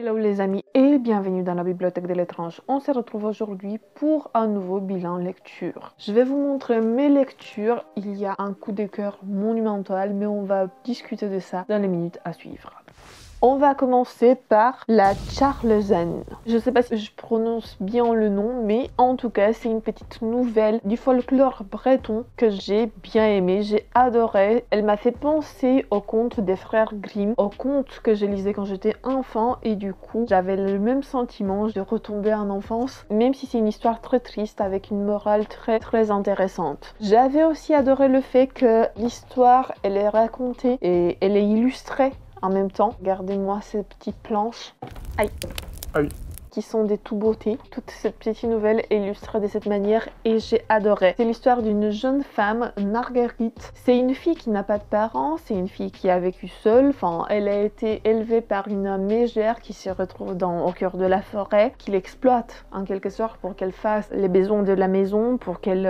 Hello les amis et bienvenue dans la bibliothèque de l'étrange. On se retrouve aujourd'hui pour un nouveau bilan lecture. Je vais vous montrer mes lectures. Il y a un coup de cœur monumental, mais on va discuter de ça dans les minutes à suivre. On va commencer par la Charlesen. Je ne sais pas si je prononce bien le nom, mais en tout cas, c'est une petite nouvelle du folklore breton que j'ai bien aimé, j'ai adoré. Elle m'a fait penser au conte des frères Grimm, au conte que je lisais quand j'étais enfant, et du coup, j'avais le même sentiment de retomber en enfance, même si c'est une histoire très triste avec une morale très intéressante. J'avais aussi adoré le fait que l'histoire, elle est racontée et elle est illustrée en même temps. Regardez-moi ces petites planches. Aïe. Aïe. Qui sont des tout beautés. Toute cette petite nouvelle est illustrée de cette manière et j'ai adoré. C'est l'histoire d'une jeune femme, Marguerite. C'est une fille qui n'a pas de parents, c'est une fille qui a vécu seule. Enfin, elle a été élevée par une mégère qui se retrouve au cœur de la forêt, qui l'exploite en quelque sorte pour qu'elle fasse les besoins de la maison, pour qu'elle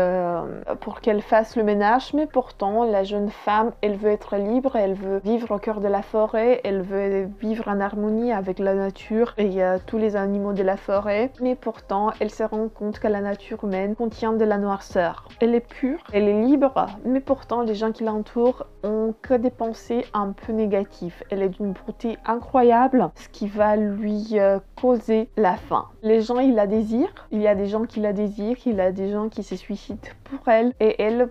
fasse le ménage. Mais pourtant, la jeune femme, elle veut être libre, elle veut vivre au cœur de la forêt, elle veut vivre en harmonie avec la nature et tous les animaux de la forêt, mais pourtant elle se rend compte que la nature humaine contient de la noirceur. Elle est pure, elle est libre, mais pourtant les gens qui l'entourent ont que des pensées un peu négatives. Elle est d'une beauté incroyable, ce qui va lui causer la faim. Les gens, ils la désirent, il y a des gens qui la désirent, il y a des gens qui se suicident pour elle, et elle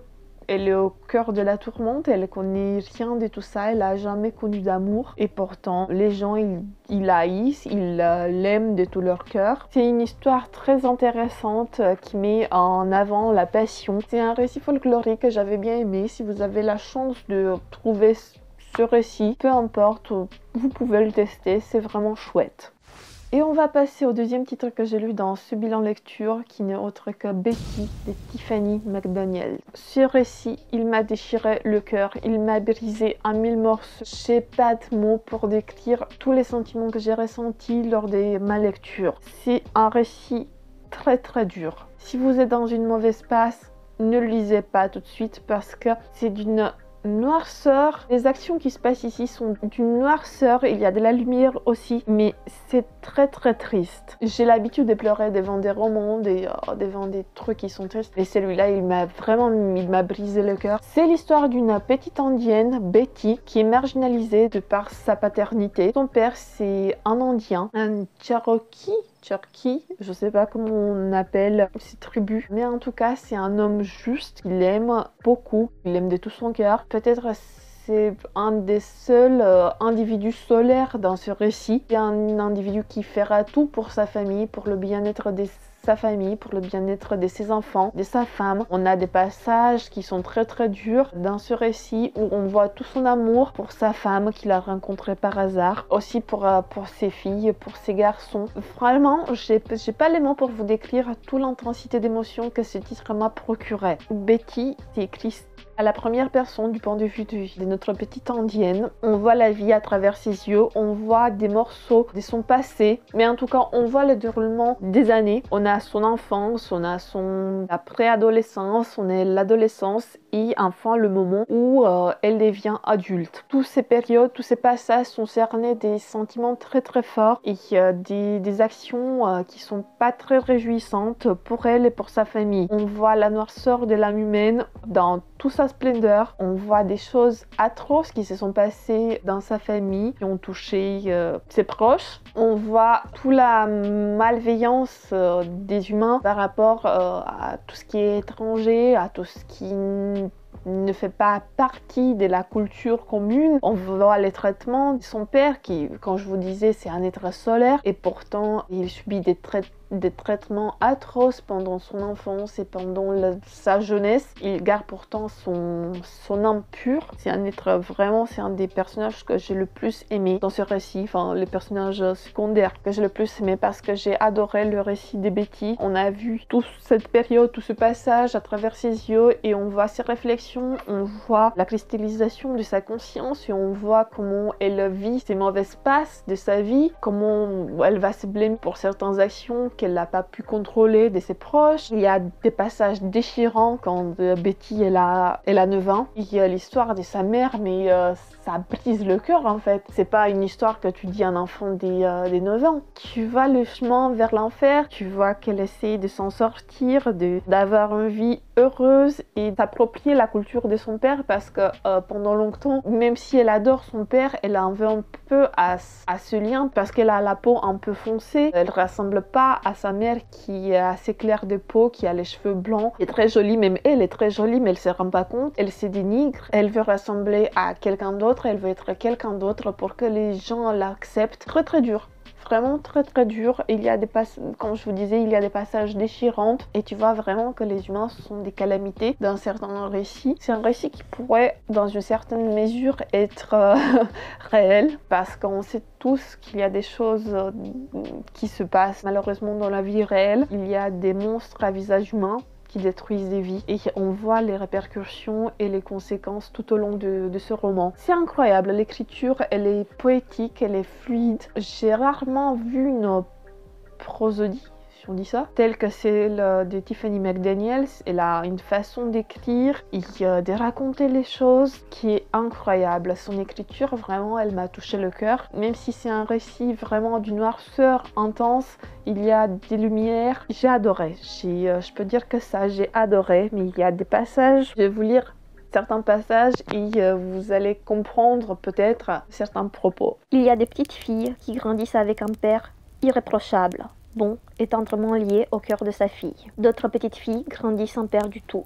est au cœur de la tourmente, elle connaît rien de tout ça, elle a jamais connu d'amour et pourtant les gens ils haïssent, ils l'aiment de tout leur cœur. C'est une histoire très intéressante qui met en avant la passion. C'est un récit folklorique que j'avais bien aimé. Si vous avez la chance de trouver ce récit, peu importe, vous pouvez le tester, c'est vraiment chouette. Et on va passer au deuxième titre que j'ai lu dans ce bilan lecture, qui n'est autre que Betty de Tiffany McDaniel. Ce récit, il m'a déchiré le cœur, il m'a brisé en 1000 morceaux. J'ai pas de mots pour décrire tous les sentiments que j'ai ressentis lors de ma lecture. C'est un récit très dur. Si vous êtes dans une mauvaise passe, ne le lisez pas tout de suite parce que c'est d'une noirceur. Les actions qui se passent ici sont d'une noirceur, il y a de la lumière aussi, mais c'est très triste. J'ai l'habitude de pleurer devant des romans, devant des trucs qui sont tristes, et celui-là il m'a brisé le cœur. C'est l'histoire d'une petite indienne, Betty, qui est marginalisée de par sa paternité. Son père c'est un indien, un Cherokee, je sais pas comment on appelle ces tribus, mais en tout cas c'est un homme juste, il aime beaucoup, il aime de tout son cœur. Peut-être c'est un des seuls individus solaires dans ce récit. C'est un individu qui fera tout pour sa famille, pour le bien-être de sa famille, pour le bien-être de ses enfants, de sa femme. On a des passages qui sont très durs dans ce récit où on voit tout son amour pour sa femme qu'il a rencontrée par hasard, aussi pour ses filles, pour ses garçons. Vraiment, j'ai pas les mots pour vous décrire toute l'intensité d'émotion que ce titre m'a procuré. Betty, c'est écrit à la première personne du point de vue de notre petite indienne. On voit la vie à travers ses yeux, on voit des morceaux de son passé, mais en tout cas on voit le déroulement des années. On a son enfance, on a la préadolescence, on a l'adolescence et enfin le moment où elle devient adulte. Toutes ces périodes, tous ces passages sont cernés des sentiments très forts et des actions qui sont pas très réjouissantes pour elle et pour sa famille. On voit la noirceur de l'âme humaine dans toute sa splendeur. On voit des choses atroces qui se sont passées dans sa famille, qui ont touché ses proches. On voit toute la malveillance des humains par rapport à tout ce qui est étranger, à tout ce qui ne fait pas partie de la culture commune. On voit les traitements de son père qui, comme je vous disais, c'est un être solaire et pourtant il subit des traitements atroces pendant son enfance et pendant sa jeunesse. Il garde pourtant son âme pure. C'est un être vraiment, c'est un des personnages que j'ai le plus aimé dans ce récit, enfin les personnages secondaires que j'ai le plus aimé parce que j'ai adoré le récit de Betty. On a vu toute cette période, tout ce passage à travers ses yeux et on voit ses réflexions, on voit la cristallisation de sa conscience et on voit comment elle vit ses mauvaises passes de sa vie, comment elle va se blâmer pour certaines actions qu'elle n'a pas pu contrôler de ses proches. Il y a des passages déchirants quand Betty elle a 9 ans. Il y a l'histoire de sa mère, mais ça brise le cœur en fait. C'est pas une histoire que tu dis à un enfant des 9 ans. Tu vois le chemin vers l'enfer, tu vois qu'elle essaie de s'en sortir, d'avoir une vie heureuse et d'approprier la culture de son père parce que pendant longtemps, même si elle adore son père, elle en veut un peu à ce lien parce qu'elle a la peau un peu foncée. Elle ressemble pas à sa mère qui est assez claire de peau, qui a les cheveux blancs, qui est très jolie, même elle est très jolie mais elle se rend pas compte. Elle se dénigre, elle veut ressembler à quelqu'un d'autre, elle veut être quelqu'un d'autre pour que les gens l'acceptent. Très très dur. Vraiment très dur. Il y a des comme je vous disais, il y a des passages déchirants et tu vois vraiment que les humains sont des calamités dans certains récits. C'est un récit qui pourrait dans une certaine mesure être réel parce qu'on sait tous qu'il y a des choses qui se passent malheureusement dans la vie réelle. Il y a des monstres à visage humain qui détruisent des vies et on voit les répercussions et les conséquences tout au long de ce roman. C'est incroyable, l'écriture elle est poétique, elle est fluide. J'ai rarement vu une prosodie, si on dit ça, telle que celle de Tiffany McDaniels. Elle a une façon d'écrire et de raconter les choses qui est incroyable. Son écriture vraiment elle m'a touché le cœur, même si c'est un récit vraiment d'une noirceur intense. Il y a des lumières, j'ai adoré, je peux dire que ça j'ai adoré, mais il y a des passages, je vais vous lire certains passages et vous allez comprendre peut-être certains propos. Il y a des petites filles qui grandissent avec un père irréprochable, bon et tendrement lié au cœur de sa fille. D'autres petites filles grandissent sans père du tout,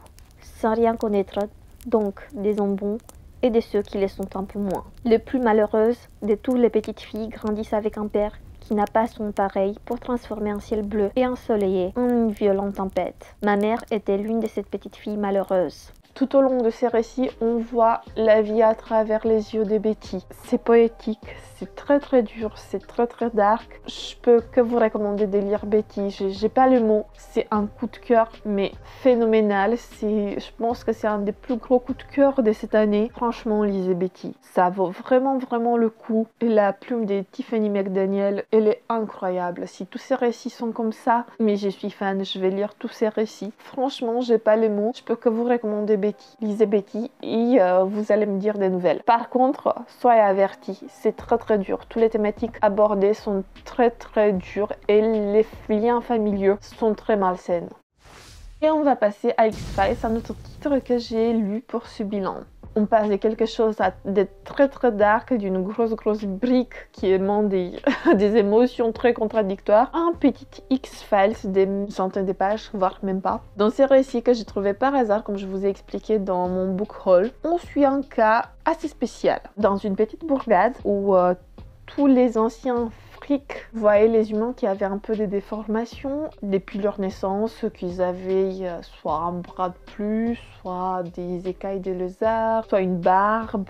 sans rien connaître, donc des hommes bons et de ceux qui le sont un peu moins. Les plus malheureuses de toutes les petites filles grandissent avec un père qui n'a pas son pareil pour transformer un ciel bleu et ensoleillé en une violente tempête. Ma mère était l'une de ces petites filles malheureuses. Tout au long de ces récits, on voit la vie à travers les yeux de Betty. C'est poétique, c'est très dur, c'est très dark. Je peux que vous recommander de lire Betty. J'ai pas le mot. C'est un coup de cœur, mais phénoménal. Je pense que c'est un des plus gros coups de cœur de cette année. Franchement, lisez Betty. Ça vaut vraiment le coup. Et la plume de Tiffany McDaniel, elle est incroyable. Si tous ces récits sont comme ça, mais je suis fan, je vais lire tous ces récits. Franchement, j'ai pas les mots. Je peux que vous recommander Betty. Lisez Betty et vous allez me dire des nouvelles. Par contre, soyez avertis, c'est très dur. Toutes les thématiques abordées sont très dures et les liens familiaux sont très malsaines. Et on va passer à X-Files, un autre titre que j'ai lu pour ce bilan. On passe de quelque chose de très dark, d'une grosse brique qui émane des émotions très contradictoires, un petit X-Files des centaines de pages, voire même pas. Dans ces récits que j'ai trouvé par hasard, comme je vous ai expliqué dans mon book haul, on suit un cas assez spécial. Dans une petite bourgade où tous les anciens voyaient les humains qui avaient un peu de déformations depuis leur naissance, qu'ils avaient soit un bras de plus, soit des écailles de lézard, soit une barbe,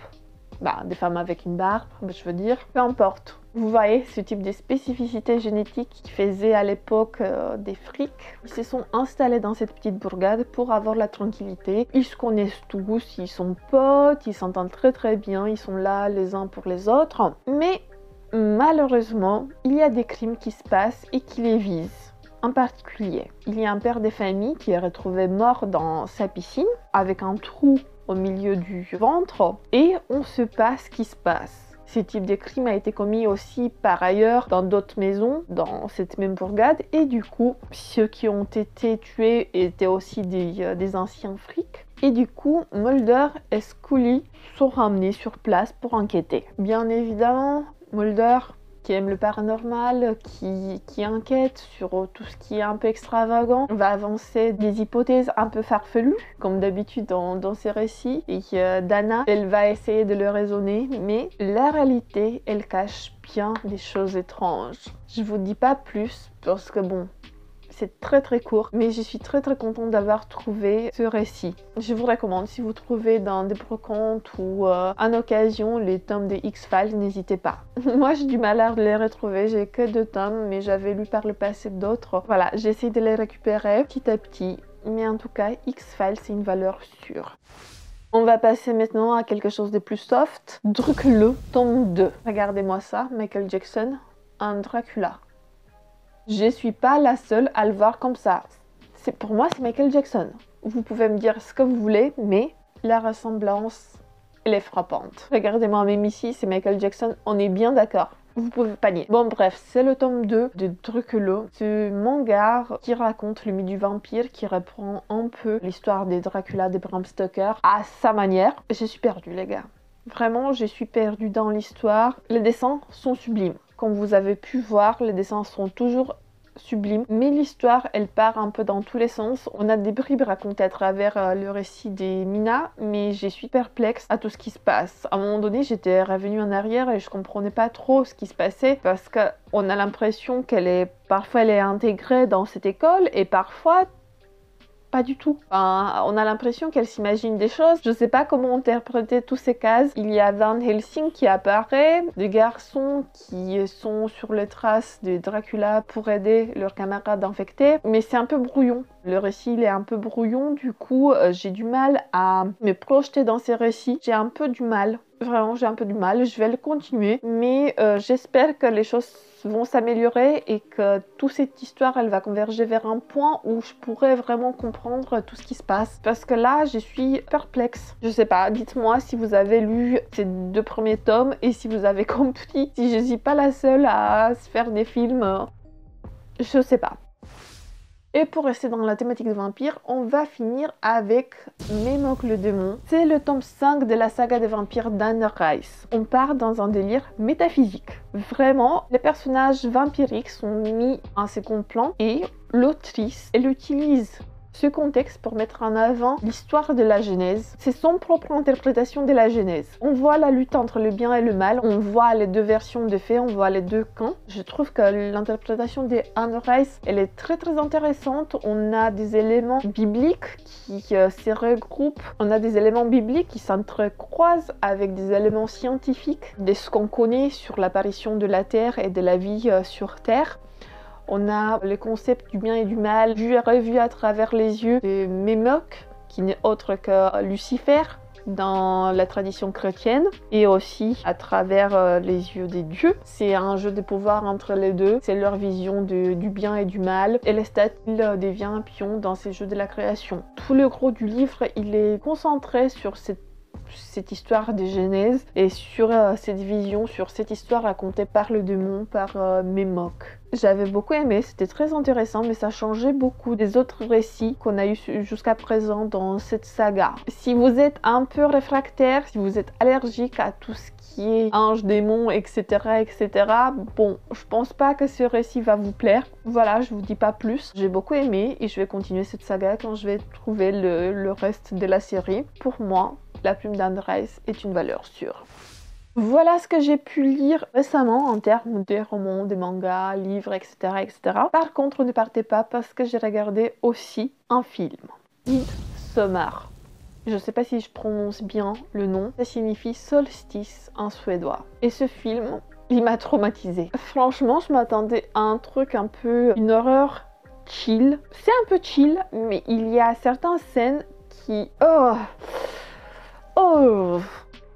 des femmes avec une barbe, je veux dire, peu importe. Vous voyez ce type de spécificité génétique qui faisait à l'époque des frics. Ils se sont installés dans cette petite bourgade pour avoir la tranquillité. Ils se connaissent tous, ils sont potes, ils s'entendent très bien, ils sont là les uns pour les autres. Mais malheureusement, il y a des crimes qui se passent et qui les visent. En particulier, il y a un père de famille qui est retrouvé mort dans sa piscine avec un trou au milieu du ventre et on ne sait pas ce qui se passe. Ce type de crime a été commis aussi par ailleurs dans d'autres maisons, dans cette même bourgade et du coup, ceux qui ont été tués étaient aussi des anciens frics. Et du coup, Mulder et Scully sont ramenés sur place pour enquêter. Bien évidemment, Mulder, qui aime le paranormal, qui enquête sur tout ce qui est un peu extravagant, va avancer des hypothèses un peu farfelues, comme d'habitude dans ses récits. Et Dana, elle va essayer de le raisonner, mais la réalité, elle cache bien des choses étranges. Je vous dis pas plus, parce que bon, c'est très court, mais je suis très contente d'avoir trouvé ce récit. Je vous recommande, si vous trouvez dans des brocantes ou en occasion les tomes des X-Files, n'hésitez pas. Moi j'ai du mal à les retrouver, j'ai que 2 tomes, mais j'avais lu par le passé d'autres. Voilà, j'essaie de les récupérer petit à petit, mais en tout cas, X-Files c'est une valeur sûre. On va passer maintenant à quelque chose de plus soft. Dracula, tome 2. Regardez-moi ça, Michael Jackson, un Dracula. Je suis pas la seule à le voir comme ça. Pour moi, c'est Michael Jackson. Vous pouvez me dire ce que vous voulez, mais la ressemblance, elle est frappante. Regardez-moi même ici, c'est Michael Jackson, on est bien d'accord. Vous pouvez pas nier. Bon bref, c'est le tome 2 de Dracula, ce manga qui raconte le mythe du vampire, qui reprend un peu l'histoire des Dracula de Bram Stoker à sa manière. Je suis perdue les gars. Vraiment, je suis perdue dans l'histoire. Les dessins sont sublimes. Comme vous avez pu voir, les dessins sont toujours sublimes. Mais l'histoire, elle part un peu dans tous les sens. On a des bribes racontées à travers le récit des Mina, mais je suis perplexe à tout ce qui se passe. À un moment donné, j'étais revenue en arrière et je comprenais pas trop ce qui se passait parce qu'on a l'impression parfois elle est intégrée dans cette école et parfois pas du tout. Enfin, on a l'impression qu'elle s'imagine des choses. Je sais pas comment interpréter tous ces cases. Il y a Van Helsing qui apparaît, des garçons qui sont sur les traces de Dracula pour aider leurs camarades infectés. Mais c'est un peu brouillon. Le récit il est un peu brouillon, du coup j'ai du mal à me projeter dans ces récits. J'ai un peu du mal. Vraiment, j'ai un peu du mal. Je vais le continuer. Mais j'espère que les choses vont s'améliorer et que toute cette histoire, elle va converger vers un point où je pourrais vraiment comprendre tout ce qui se passe. Parce que là, je suis perplexe. Je sais pas, dites-moi si vous avez lu ces 2 premiers tomes et si vous avez compris. Si je suis pas la seule à se faire des films, je sais pas. Et pour rester dans la thématique de vampires, on va finir avec Mémoc le démon. C'est le tome 5 de la saga des vampires d'Anne Rice. On part dans un délire métaphysique. Vraiment, les personnages vampiriques sont mis en second plan et l'autrice, elle utilise ce contexte pour mettre en avant l'histoire de la Genèse. C'est son propre interprétation de la Genèse. On voit la lutte entre le bien et le mal, on voit les 2 versions de faits, on voit les 2 camps. Je trouve que l'interprétation d'Anne Rice, elle est très intéressante. On a des éléments bibliques qui se regroupent, on a des éléments bibliques qui s'entrecroisent avec des éléments scientifiques de ce qu'on connaît sur l'apparition de la Terre et de la vie sur Terre. On a le concept du bien et du mal vu et revu à travers les yeux de Mémoc, qui n'est autre que Lucifer dans la tradition chrétienne, et aussi à travers les yeux des dieux. C'est un jeu de pouvoir entre les deux, c'est leur vision du bien et du mal, et Lestat, il devient un pion dans ces jeux de la création. Tout le gros du livre, il est concentré sur cette histoire de Genèse et sur cette vision, sur cette histoire racontée par le démon, par Mémoc. J'avais beaucoup aimé, c'était très intéressant, mais ça changeait beaucoup des autres récits qu'on a eu jusqu'à présent dans cette saga. Si vous êtes un peu réfractaire, si vous êtes allergique à tout ce qui est ange, démon, etc., bon, je pense pas que ce récit va vous plaire. Voilà, je vous dis pas plus. J'ai beaucoup aimé et je vais continuer cette saga quand je vais trouver le reste de la série. Pour moi, la plume d'Anne Rice est une valeur sûre. Voilà ce que j'ai pu lire récemment en termes de romans, de mangas, livres, etc., etc. Par contre, ne partez pas parce que j'ai regardé aussi un film. Midsommar. Je ne sais pas si je prononce bien le nom. Ça signifie solstice en suédois. Et ce film, il m'a traumatisée. Franchement, je m'attendais à un truc un peu... une horreur chill. C'est un peu chill, mais il y a certaines scènes qui...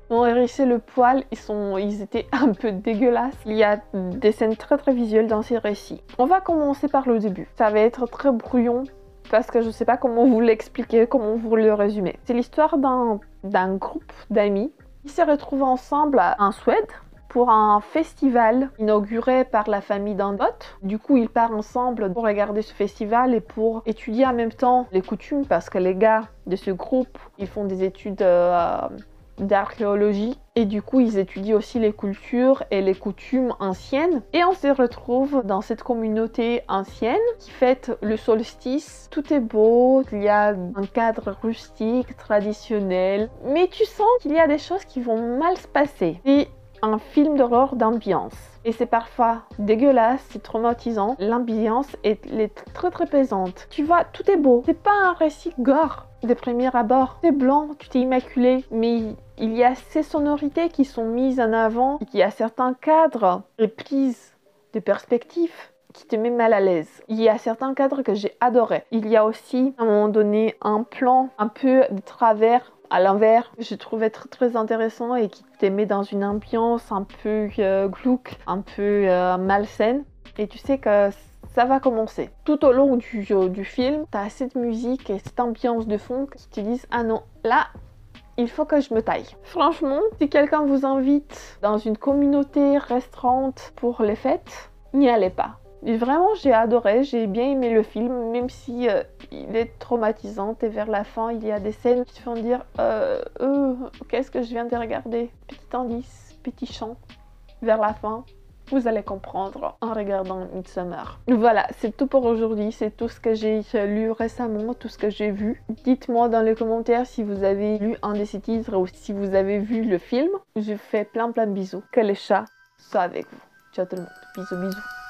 m'ont hérissé le poil, ils étaient un peu dégueulasses. Il y a des scènes très visuelles dans ces récits. On va commencer par le début. Ça va être très brouillon parce que je sais pas comment vous l'expliquer, comment vous le résumer. C'est l'histoire d'un groupe d'amis qui se retrouvent ensemble en Suède pour un festival inauguré par la famille d'un pote. Du coup, ils partent ensemble pour regarder ce festival et pour étudier en même temps les coutumes parce que les gars de ce groupe, ils font des études d'archéologie et du coup ils étudient aussi les cultures et les coutumes anciennes et on se retrouve dans cette communauté ancienne qui fête le solstice. Tout est beau, il y a un cadre rustique, traditionnel, mais tu sens qu'il y a des choses qui vont mal se passer. C'est un film d'horreur d'ambiance. Et c'est parfois dégueulasse, c'est traumatisant. L'ambiance est très pesante. Tu vois, tout est beau. C'est pas un récit gore de premier abord. C'est blanc, tu t'es immaculé, mais il y a ces sonorités qui sont mises en avant. Il y a certains cadres et prises de perspective qui te met mal à l'aise. Il y a certains cadres que j'ai adorés. Il y a aussi, à un moment donné, un plan un peu de travers à l'envers, je trouvais très intéressant et qui te met dans une ambiance un peu glauque, un peu malsaine. Et tu sais que ça va commencer. Tout au long du film, t'as cette musique et cette ambiance de fond qui te disent ah non, là, il faut que je me taille. Franchement, si quelqu'un vous invite dans une communauté restreinte pour les fêtes, n'y allez pas. Et vraiment, j'ai adoré, j'ai bien aimé le film, même si il est traumatisant et vers la fin, il y a des scènes qui te font dire qu'est-ce que je viens de regarder? Petit indice, petit chant, vers la fin. Vous allez comprendre en regardant Midsommar. Voilà, c'est tout pour aujourd'hui. C'est tout ce que j'ai lu récemment, tout ce que j'ai vu. Dites-moi dans les commentaires si vous avez lu un de ces titres ou si vous avez vu le film. Je vous fais plein de bisous. Que les chats soient avec vous. Ciao tout le monde. Bisous, bisous.